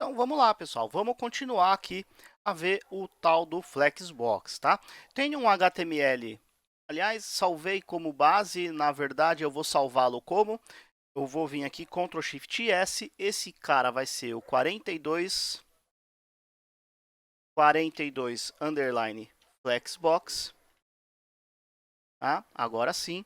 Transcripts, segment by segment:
Então vamos lá, pessoal. Vamos continuar aqui a ver o tal do Flexbox, tá? Tem um HTML. Aliás, salvei como base. Na verdade, eu vou salvá-lo como? Eu vou vir aqui, Ctrl Shift S. Esse cara vai ser o 42 underline Flexbox. Tá? Agora sim.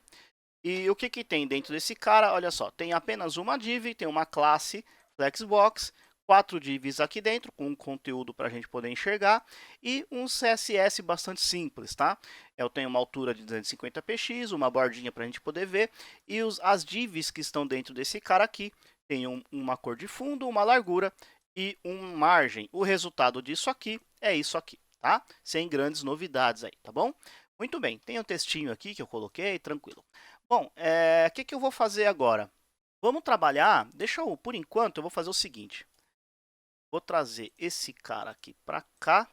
E o que, que tem dentro desse cara? Olha só, tem apenas uma div, tem uma classe Flexbox, 4 divs aqui dentro, com um conteúdo para a gente poder enxergar, e um CSS bastante simples, tá? Eu tenho uma altura de 250px, uma bordinha para a gente poder ver, e as divs que estão dentro desse cara aqui, tem uma cor de fundo, uma largura e um margem. O resultado disso aqui é isso aqui, tá? Sem grandes novidades aí, tá bom? Muito bem, tem um textinho aqui que eu coloquei, tranquilo. Bom, o que eu vou fazer agora? Vamos trabalhar, por enquanto, eu vou fazer o seguinte. Vou trazer esse cara aqui para cá.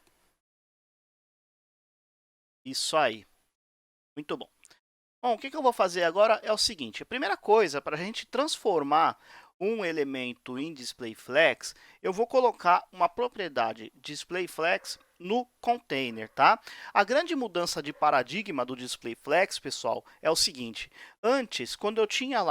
Isso aí, muito bom. Bom, o que eu vou fazer agora é o seguinte. A primeira coisa, para a gente transformar um elemento em displayFlex, eu vou colocar uma propriedade displayFlex no container, tá? A grande mudança de paradigma do displayFlex, pessoal, é o seguinte. Antes, quando eu tinha,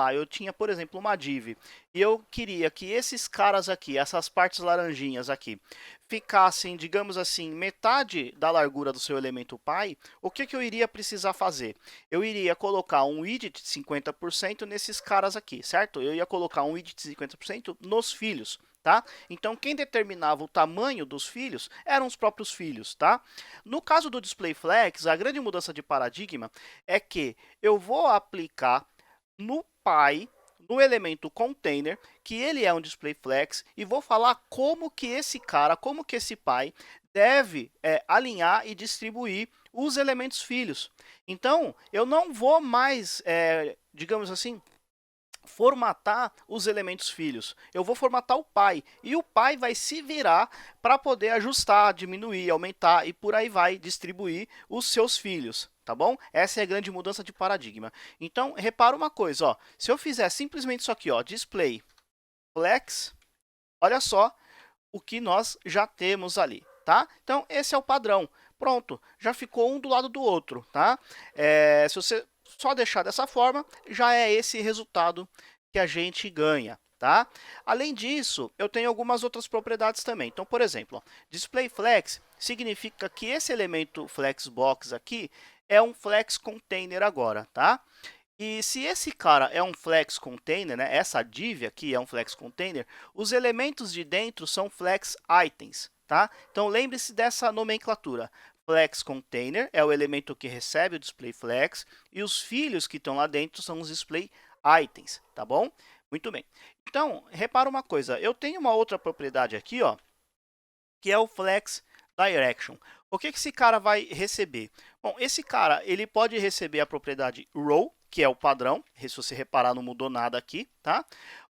por exemplo, uma div, e eu queria que esses caras aqui, essas partes laranjinhas aqui, ficassem, digamos assim, metade da largura do seu elemento pai, o que eu iria precisar fazer? Eu iria colocar um widget de 50% nesses caras aqui, certo? Eu ia colocar um widget de 50% nos filhos, tá? Então, quem determinava o tamanho dos filhos eram os próprios filhos, tá? No caso do displayFlex, a grande mudança de paradigma é que eu vou aplicar no pai, no elemento container, que ele é um displayFlex, e vou falar como que esse pai deve alinhar e distribuir os elementos filhos. Então, eu não vou mais, digamos assim, formatar os elementos filhos. Eu vou formatar o pai. E o pai vai se virar para poder ajustar, diminuir, aumentar e por aí vai distribuir os seus filhos. Tá bom? Essa é a grande mudança de paradigma. Então, repara uma coisa, ó. Se eu fizer simplesmente isso aqui, ó, display flex, olha só o que nós já temos ali, tá? Então, esse é o padrão. Pronto, já ficou um do lado do outro, tá? Se você só deixar dessa forma, já é esse resultado que a gente ganha, tá? Além disso, eu tenho algumas outras propriedades também. Então, por exemplo, ó, display flex significa que esse elemento flexbox aqui é um flex container agora, tá? E se esse cara é um flex container, né, essa div aqui é um flex container, os elementos de dentro são flex items, tá? Então lembre-se dessa nomenclatura. Flex container é o elemento que recebe o display flex e os filhos que estão lá dentro são os display items, tá bom? Muito bem. Então, repara uma coisa, eu tenho uma outra propriedade aqui, ó, que é o flex direction. O que esse cara vai receber? Bom, esse cara ele pode receber a propriedade row, que é o padrão. Se você reparar, não mudou nada aqui, tá?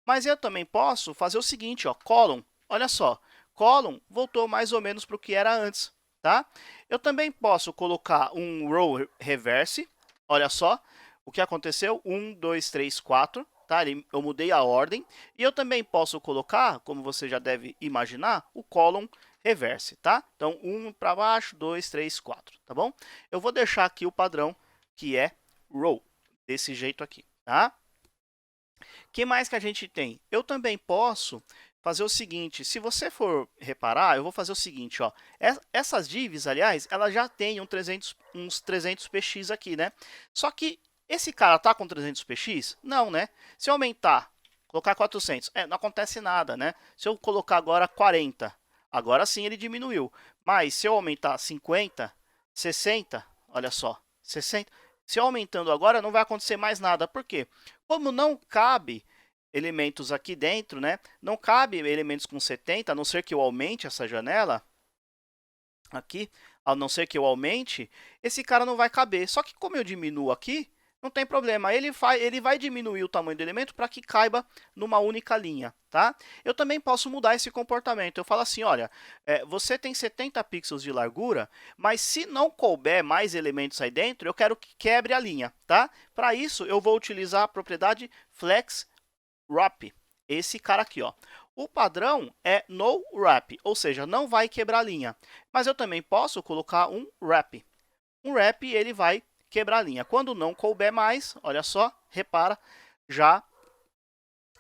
Mas eu também posso fazer o seguinte, ó, column. Olha só, column voltou mais ou menos para o que era antes, tá? Eu também posso colocar um row reverse. Olha só o que aconteceu: 1, 2, 3, 4. Tá? Eu mudei a ordem. E eu também posso colocar, como você já deve imaginar, o column reverse, tá? Então, 1 para baixo, 2, 3, 4, tá bom? Eu vou deixar aqui o padrão, que é row, desse jeito aqui, tá? O que mais que a gente tem? Eu também posso fazer o seguinte, se você for reparar, eu vou fazer o seguinte, ó. Essas divs, aliás, elas já têm uns 300px aqui, né? Só que esse cara tá com 300px? Não, né? Se eu aumentar, colocar 400, não acontece nada, né? Se eu colocar agora 40, agora sim ele diminuiu. Mas se eu aumentar 50, 60, olha só, 60, se eu aumentando agora não vai acontecer mais nada. Por quê? Como não cabe elementos aqui dentro, né? Não cabe elementos com 70, a não ser que eu aumente essa janela aqui, a não ser que eu aumente, esse cara não vai caber. Só que como eu diminuo aqui, não tem problema. Ele vai diminuir o tamanho do elemento para que caiba numa única linha, tá? Eu também posso mudar esse comportamento. Eu falo assim, olha, você tem 70 pixels de largura, mas se não couber mais elementos aí dentro, eu quero que quebre a linha, tá? Para isso, eu vou utilizar a propriedade flex wrap, esse cara aqui, ó. O padrão é no wrap, ou seja, não vai quebrar a linha. Mas eu também posso colocar um wrap. Um wrap ele vai quebrar a linha. Quando não couber mais, olha só, repara, já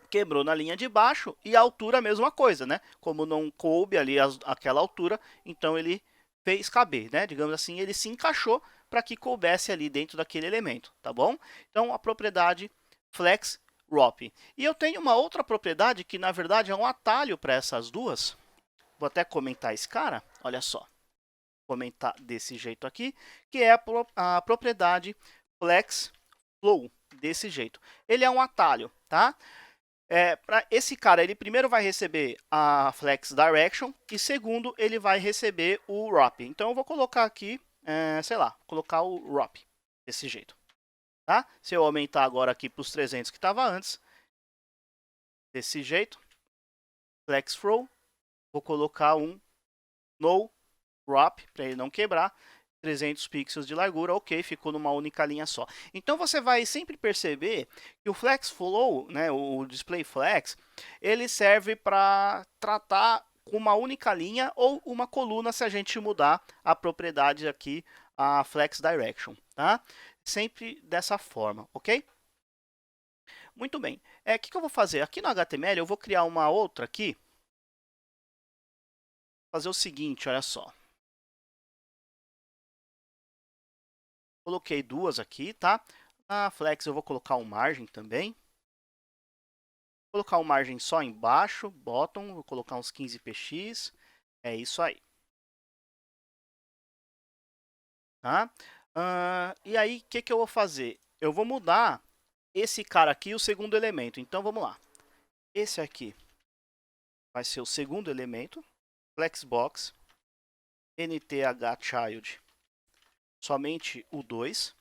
quebrou na linha de baixo e a altura a mesma coisa, né? Como não coube ali aquela altura, então ele fez caber, né? Digamos assim, ele se encaixou para que coubesse ali dentro daquele elemento, tá bom? Então a propriedade flex wrap. E eu tenho uma outra propriedade que na verdade é um atalho para essas duas. Vou até comentar esse cara, olha só. Comentar desse jeito aqui, que é a propriedade flex flow, desse jeito. Ele é um atalho, tá? Para esse cara, ele primeiro vai receber a Flex Direction e segundo, ele vai receber o wrap. Então, eu vou colocar aqui, sei lá, colocar o wrap desse jeito. Tá? Se eu aumentar agora aqui para os 300 que estava antes, desse jeito, Flex Flow, vou colocar um No Wrap, para ele não quebrar. 300 pixels de largura, ok, ficou numa única linha só. Então você vai sempre perceber que o Flex Flow, né, o Display Flex, ele serve para tratar com uma única linha ou uma coluna se a gente mudar a propriedade aqui, a Flex Direction, tá? Sempre dessa forma, ok? Muito bem. O que eu vou fazer? Aqui no HTML eu vou criar uma outra aqui. Fazer o seguinte, olha só. Coloquei duas aqui, tá? Na Flex eu vou colocar um margem também. Vou colocar um margem só embaixo, bottom, vou colocar uns 15 px. É isso aí. Tá? E aí, o que eu vou fazer? Eu vou mudar esse cara aqui, o segundo elemento. Então, vamos lá. Esse aqui vai ser o segundo elemento. Flexbox, nthchild, somente o 2.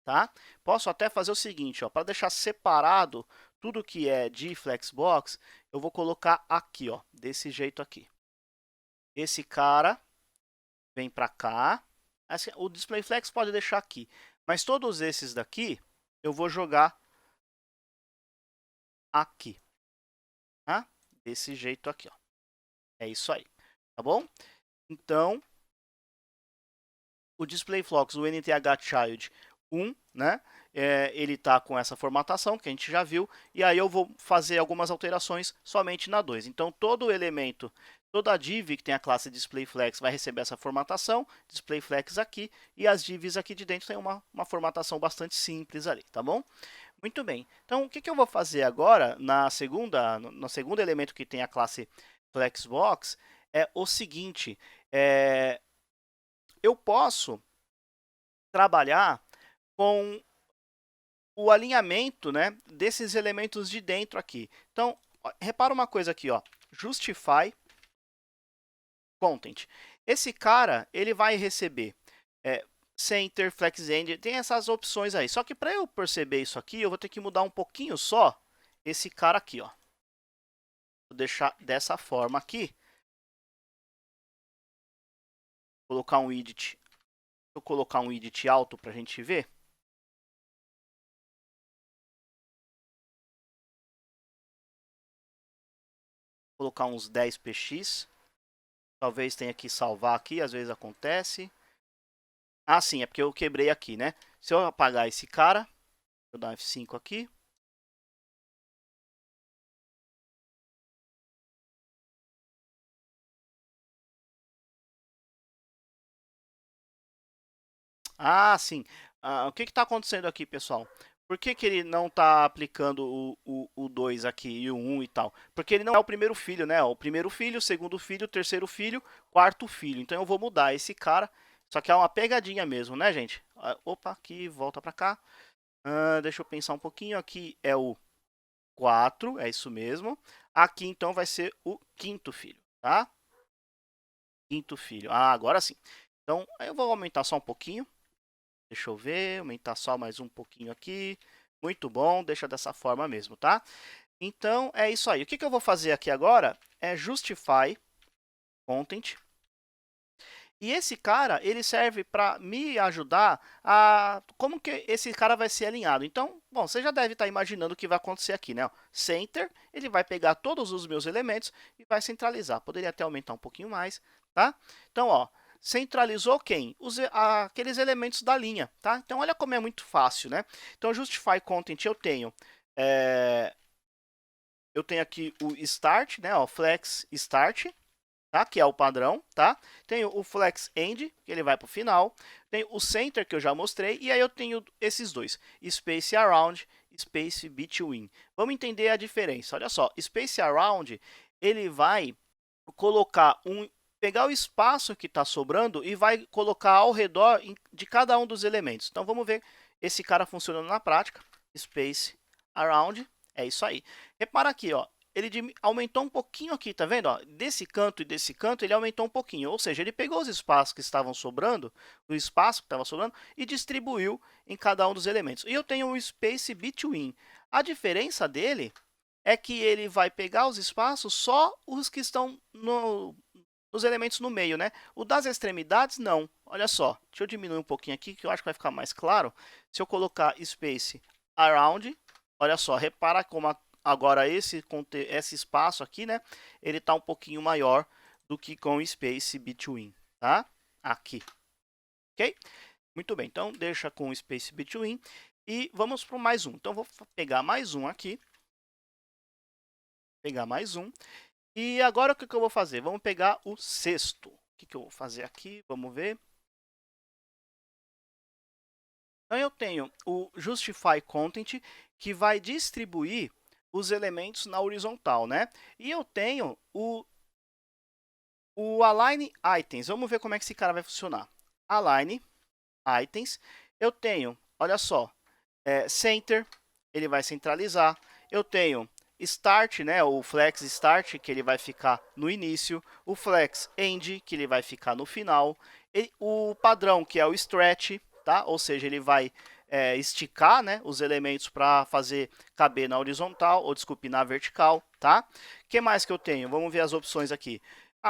Tá? Posso até fazer o seguinte, para deixar separado tudo que é de Flexbox, eu vou colocar aqui, ó, desse jeito aqui. Esse cara vem para cá. O Display Flex pode deixar aqui, mas todos esses daqui eu vou jogar aqui, tá? Desse jeito aqui, ó. É isso aí, tá bom? Então, o Display Flux, o nthchild 1, né? Ele está com essa formatação que a gente já viu, e aí eu vou fazer algumas alterações somente na 2. Então, todo elemento, toda a div que tem a classe DisplayFlex vai receber essa formatação, DisplayFlex aqui, e as divs aqui de dentro tem uma formatação bastante simples ali, tá bom? Muito bem. Então, o que eu vou fazer agora, no segundo elemento que tem a classe Flexbox, é o seguinte, eu posso trabalhar com o alinhamento, né, desses elementos de dentro aqui. Então, repara uma coisa aqui, ó, Justify Content. Esse cara, ele vai receber Center, FlexEnd, tem essas opções aí. Só que para eu perceber isso aqui, eu vou ter que mudar um pouquinho só esse cara aqui, ó. Vou deixar dessa forma aqui. Vou colocar um widget. Vou colocar um widget alto para a gente ver. Vou colocar uns 10 px. Talvez tenha que salvar aqui, às vezes acontece. Ah, sim, é porque eu quebrei aqui, né? Se eu apagar esse cara, vou dar um F5 aqui. Ah, sim. O que está acontecendo aqui, pessoal? Por que ele não está aplicando o 2 aqui e o 1 e tal? Porque ele não é o primeiro filho, né? O primeiro filho, o segundo filho, o terceiro filho, quarto filho. Então eu vou mudar esse cara. Só que é uma pegadinha mesmo, né, gente? Opa, aqui, volta para cá. Deixa eu pensar um pouquinho. Aqui é o 4, é isso mesmo. Aqui, então, vai ser o quinto filho, tá? Quinto filho. Agora sim. Então, eu vou aumentar só um pouquinho. Deixa eu ver, aumentar só mais um pouquinho aqui. Muito bom, deixa dessa forma mesmo, tá? Então, é isso aí. O que eu vou fazer aqui agora é Justify Content. E esse cara, ele serve para me ajudar a como que esse cara vai ser alinhado. Então, bom, você já deve estar imaginando o que vai acontecer aqui, né? Center, ele vai pegar todos os meus elementos e vai centralizar. Poderia até aumentar um pouquinho mais, tá? Então, ó, centralizou quem? Aqueles elementos da linha, tá? Então, olha como é muito fácil, né? Então, Justify Content eu tenho aqui o Start, né? Ó, Flex Start, tá? Que é o padrão, tá? Tenho o Flex End, que ele vai para o final. Tenho o Center, que eu já mostrei. E aí eu tenho esses dois, Space Around, Space Between. Vamos entender a diferença. Olha só, Space Around, ele vai pegar o espaço que está sobrando e vai colocar ao redor de cada um dos elementos. Então, vamos ver esse cara funcionando na prática. Space Around, é isso aí. Repara aqui, ó, ele aumentou um pouquinho aqui, tá vendo? Ó, desse canto e desse canto ele aumentou um pouquinho, ou seja, ele pegou os espaços que estavam sobrando, o espaço que estava sobrando, e distribuiu em cada um dos elementos. E eu tenho o Space Between. A diferença dele é que ele vai pegar os espaços só os que estão nos elementos no meio, né? O das extremidades, não. Olha só, deixa eu diminuir um pouquinho aqui, que eu acho que vai ficar mais claro. Se eu colocar Space Around, olha só, repara como agora esse espaço aqui, né? Ele está um pouquinho maior do que com o Space Between, tá? Aqui, ok? Muito bem, então deixa com o Space Between e vamos para mais um. Então, vou pegar mais um aqui. Pegar mais um. E agora o que eu vou fazer? Vamos pegar o sexto. O que eu vou fazer aqui? Vamos ver. Então, eu tenho o Justify Content, que vai distribuir os elementos na horizontal, né? E eu tenho o Align Items. Vamos ver como é que esse cara vai funcionar. Align Items. Eu tenho, olha só, Center, ele vai centralizar. Eu tenho Start, né, o Flex Start, que ele vai ficar no início. O Flex End, que ele vai ficar no final. O padrão, que é o Stretch, tá? Ou seja, ele vai esticar, né, os elementos para fazer caber na horizontal, ou desculpe, na vertical, tá? O que mais que eu tenho? Vamos ver as opções aqui.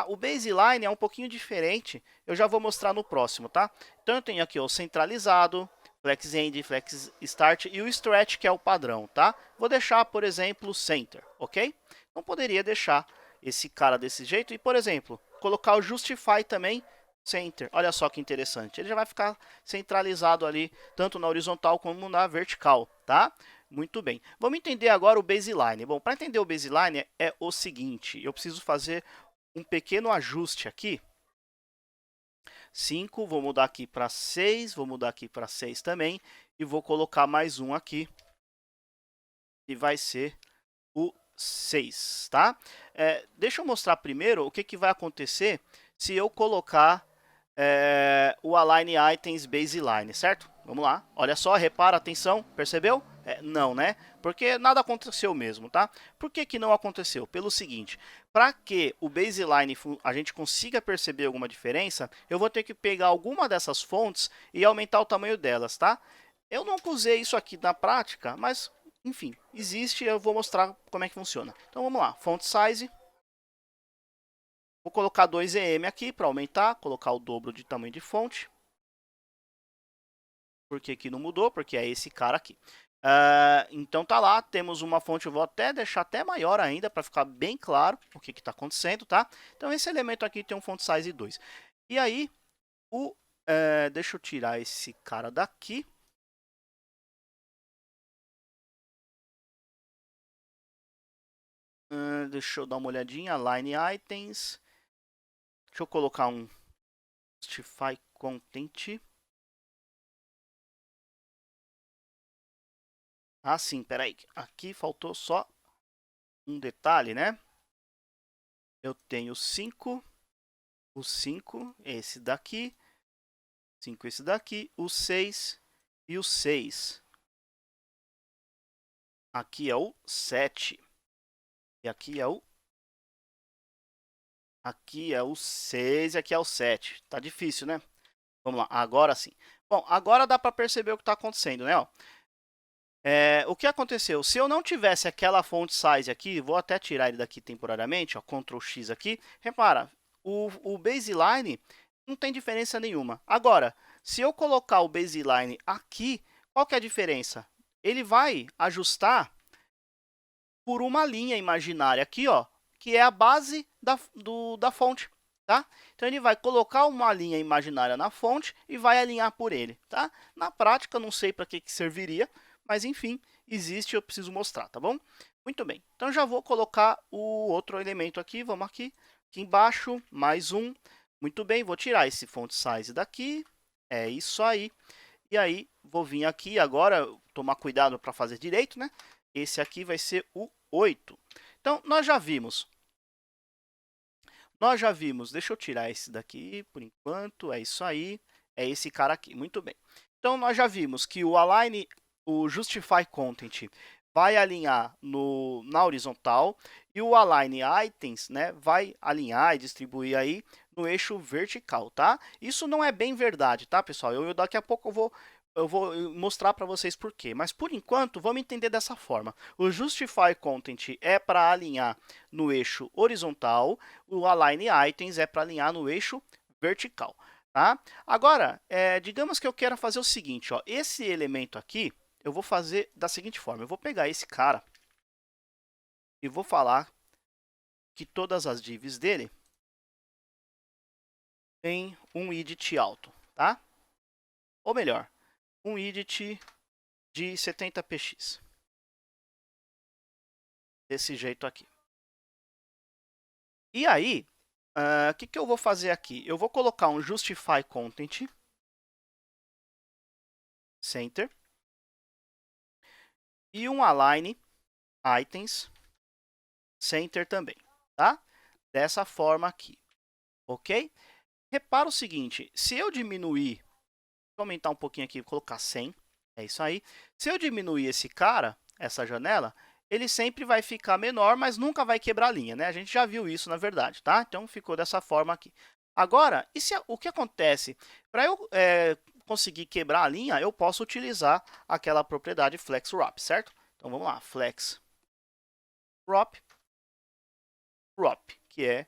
O baseline é um pouquinho diferente, eu já vou mostrar no próximo, tá? Então eu tenho aqui o centralizado, Flex End, Flex Start e o Stretch, que é o padrão, tá? Vou deixar, por exemplo, Center, ok? Não poderia deixar esse cara desse jeito e, por exemplo, colocar o Justify também Center. Olha só que interessante. Ele já vai ficar centralizado ali, tanto na horizontal como na vertical, tá? Muito bem. Vamos entender agora o baseline. Bom, para entender o baseline é o seguinte, eu preciso fazer um pequeno ajuste aqui. 5, vou mudar aqui para 6, vou mudar aqui para 6 também, e vou colocar mais um aqui, e vai ser o 6, tá? Deixa eu mostrar primeiro o que vai acontecer se eu colocar o Align Items Baseline, certo? Vamos lá, olha só, repara, atenção, percebeu? Não, né? Porque nada aconteceu mesmo, tá? Por que não aconteceu? Pelo seguinte, para que o baseline a gente consiga perceber alguma diferença, eu vou ter que pegar alguma dessas fontes e aumentar o tamanho delas, tá? Eu nunca usei isso aqui na prática, mas, enfim, existe e eu vou mostrar como é que funciona. Então, vamos lá, Font Size. Vou colocar 2EM aqui para aumentar, colocar o dobro de tamanho de fonte. Por que que não mudou? Porque é esse cara aqui. Então tá lá, temos uma fonte, eu vou até deixar até maior ainda para ficar bem claro o que está acontecendo, tá? Então esse elemento aqui tem um font size 2. E aí, deixa eu tirar esse cara daqui. Deixa eu dar uma olhadinha, Line Items. Deixa eu colocar um Justify Content. Ah, sim, peraí. Aqui faltou só um detalhe, né? Eu tenho 5, o 5, esse daqui, 5 esse daqui, o 6 e o 6. Aqui é o 7. E aqui é o 6 e aqui é o 7. Tá difícil, né? Vamos lá, agora sim. Bom, agora dá para perceber o que está acontecendo, né? Ó. O que aconteceu? Se eu não tivesse aquela font size aqui, vou até tirar ele daqui temporariamente, ó, Ctrl X aqui. Repara, o baseline não tem diferença nenhuma. Agora, se eu colocar o baseline aqui, qual que é a diferença? Ele vai ajustar por uma linha imaginária aqui, ó, que é a base da fonte, tá? Então, ele vai colocar uma linha imaginária na fonte e vai alinhar por ele, tá? Na prática, não sei para que serviria, mas, enfim, existe, eu preciso mostrar, tá bom? Muito bem, então já vou colocar o outro elemento aqui, vamos aqui embaixo, mais um. Muito bem, vou tirar esse font size daqui, é isso aí. E aí, vou vir aqui agora, tomar cuidado para fazer direito, né? Esse aqui vai ser o 8. Então, nós já vimos, deixa eu tirar esse daqui por enquanto, é isso aí, é esse cara aqui, muito bem. Então, nós já vimos que o align, o justify content vai alinhar na horizontal e o align items, né, vai alinhar e distribuir aí no eixo vertical, tá? Isso não é bem verdade, tá, pessoal? Daqui a pouco eu vou mostrar para vocês por quê. Mas, por enquanto, vamos entender dessa forma. O Justify Content é para alinhar no eixo horizontal, o Align Items é para alinhar no eixo vertical. Tá? Agora, digamos que eu quero fazer o seguinte, ó, esse elemento aqui, eu vou fazer da seguinte forma. Eu vou pegar esse cara e vou falar que todas as divs dele têm um idit alto, tá? Ou melhor, um idit de 70px. Desse jeito aqui. E aí, o que eu vou fazer aqui? Eu vou colocar um justify content center e um align items center também, tá? Dessa forma aqui, ok? Repara o seguinte, se eu diminuir, vou aumentar um pouquinho aqui, vou colocar 100, é isso aí. Se eu diminuir esse cara, essa janela, ele sempre vai ficar menor, mas nunca vai quebrar a linha, né? A gente já viu isso, na verdade, tá? Então, ficou dessa forma aqui. Agora, o que acontece? Para eu conseguir quebrar a linha, eu posso utilizar aquela propriedade flex wrap, certo? Então, vamos lá, flex wrap, que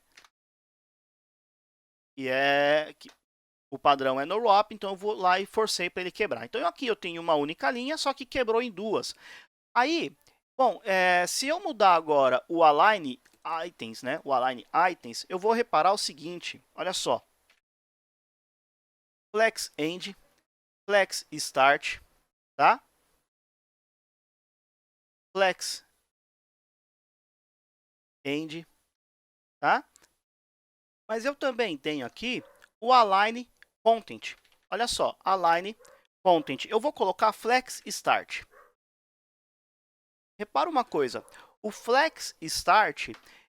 o padrão é no wrap, então eu vou lá e forcei para ele quebrar. Então, aqui eu tenho uma única linha, só que quebrou em duas. Aí, bom, se eu mudar agora o align items, né? O align items, eu vou reparar o seguinte, olha só. Flex end, flex start, tá? Flex end, tá? Mas eu também tenho aqui o align content. Olha só, align content. Eu vou colocar flex start. Repara uma coisa, o flex start,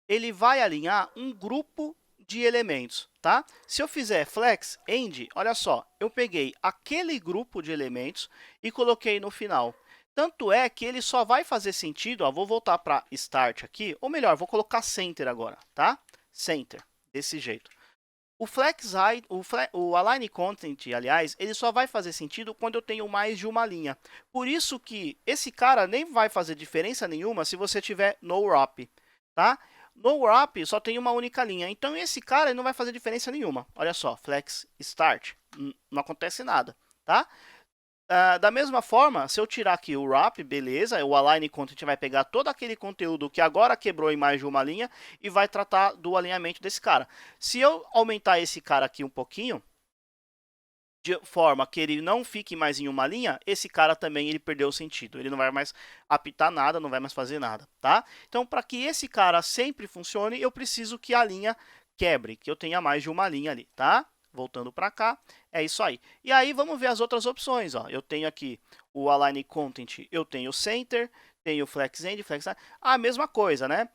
ele vai alinhar um grupo de elementos, tá? Se eu fizer flex end, olha só, eu peguei aquele grupo de elementos e coloquei no final. Tanto é que ele só vai fazer sentido, ó, vou voltar para start aqui, ou melhor, vou colocar center agora, tá? Center, desse jeito. O align content, aliás, ele só vai fazer sentido quando eu tenho mais de uma linha. Por isso que esse cara nem vai fazer diferença nenhuma se você tiver no wrap, tá? No wrap só tem uma única linha, então esse cara não vai fazer diferença nenhuma. Olha só, flex start, não acontece nada, tá? Da mesma forma, se eu tirar aqui o wrap, beleza, o align content vai pegar todo aquele conteúdo que agora quebrou em mais de uma linha e vai tratar do alinhamento desse cara. Se eu aumentar esse cara aqui um pouquinho, de forma que ele não fique mais em uma linha, esse cara também ele perdeu o sentido. Ele não vai mais apitar nada, não vai mais fazer nada, tá? Então, para que esse cara sempre funcione, eu preciso que a linha quebre, que eu tenha mais de uma linha ali, tá? Voltando para cá, é isso aí. E aí, vamos ver as outras opções. Ó. Eu tenho aqui o Align Content, eu tenho Center, tenho Flex End, Flex... A mesma coisa, né?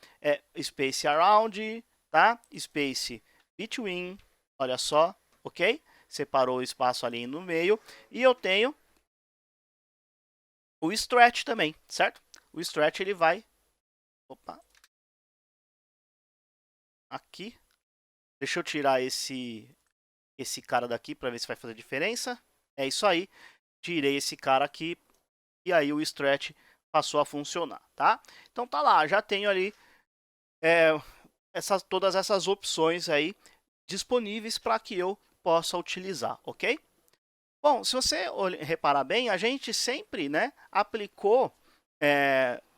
Space Around, tá? Space Between, olha só, ok? Separou o espaço ali no meio. E eu tenho o Stretch também, certo? O Stretch, ele vai... Opa! Aqui. Deixa eu tirar esse cara daqui para ver se vai fazer diferença. É isso aí. Tirei esse cara aqui e aí o stretch passou a funcionar, tá? Então tá lá, já tenho ali todas essas opções aí disponíveis para que eu possa utilizar, ok? Bom, se você reparar bem, a gente sempre, né, aplicou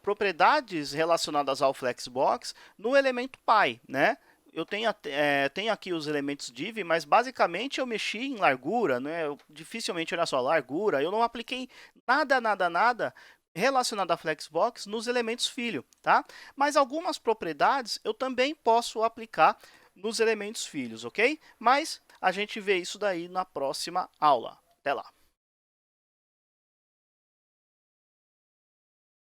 propriedades relacionadas ao Flexbox no elemento Pi, né? Eu tenho aqui os elementos div, mas basicamente eu mexi em largura, né? Dificilmente, olha só, largura. Eu não apliquei nada relacionado a Flexbox nos elementos filho, tá? Mas algumas propriedades eu também posso aplicar nos elementos filhos, ok? Mas a gente vê isso daí na próxima aula. Até lá!